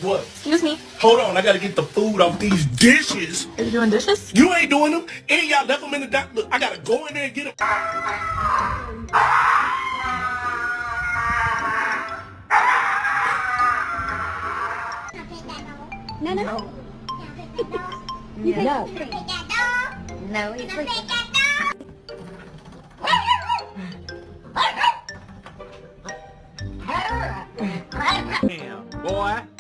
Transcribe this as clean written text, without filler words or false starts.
What? Excuse me. Hold on, I gotta get the food off these dishes. Are you doing dishes? You ain't doing them. And y'all left them in the dock. Look, I gotta go in there and get them. No. No, he's sleeping. Damn, boy.